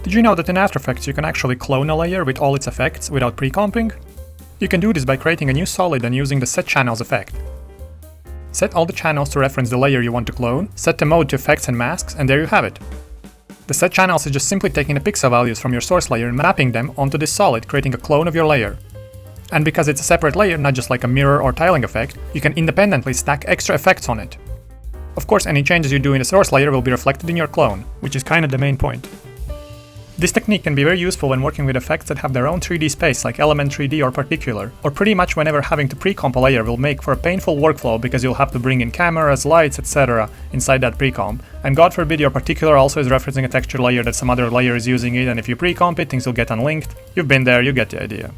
Did you know that in After Effects you can actually clone a layer with all its effects without precomping? You can do this by creating a new solid and using the Set Channels effect. Set all the channels to reference the layer you want to clone, set the mode to effects and masks, and there you have it. The Set Channels is just simply taking the pixel values from your source layer and mapping them onto this solid, creating a clone of your layer. And because it's a separate layer, not just like a mirror or tiling effect, you can independently stack extra effects on it. Of course, any changes you do in the source layer will be reflected in your clone, which is kinda the main point. This technique can be very useful when working with effects that have their own 3D space like Element 3D or Particular, or pretty much whenever having to pre-comp a layer will make for a painful workflow because you'll have to bring in cameras, lights, etc. inside that pre-comp, and God forbid your Particular also is referencing a texture layer that some other layer is using it, and if you pre-comp it, things will get unlinked. You've been there, you get the idea.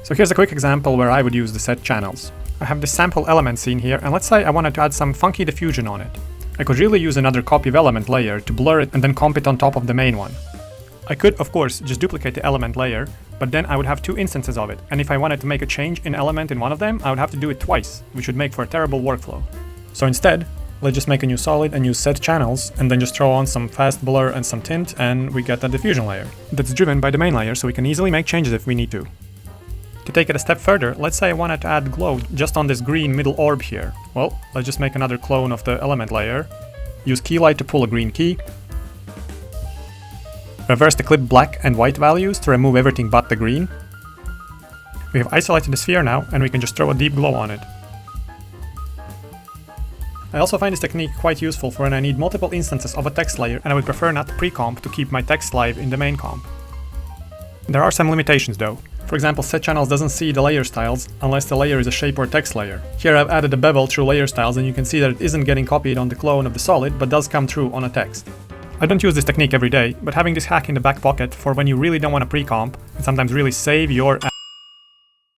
So here's a quick example where I would use the Set Channels. I have this sample element scene here, and let's say I wanted to add some funky diffusion on it. I could really use another copy of element layer to blur it and then comp it on top of the main one. I could, of course, just duplicate the element layer, but then I would have two instances of it, and if I wanted to make a change in element in one of them, I would have to do it twice, which would make for a terrible workflow. So instead, let's just make a new solid and use Set Channels, and then just throw on some fast blur and some tint, and we get a diffusion layer. That's driven by the main layer, so we can easily make changes if we need to. To take it a step further, let's say I wanted to add glow just on this green middle orb here. Well, let's just make another clone of the element layer, use key light to pull a green key, reverse the clip black and white values to remove everything but the green. We have isolated the sphere now, and we can just throw a deep glow on it. I also find this technique quite useful for when I need multiple instances of a text layer and I would prefer not to pre-comp to keep my text live in the main comp. There are some limitations though. For example, Set Channels doesn't see the layer styles unless the layer is a shape or text layer. Here I've added a bevel through layer styles, and you can see that it isn't getting copied on the clone of the solid, but does come through on a text. I don't use this technique every day, but having this hack in the back pocket for when you really don't want to pre-comp and sometimes really save your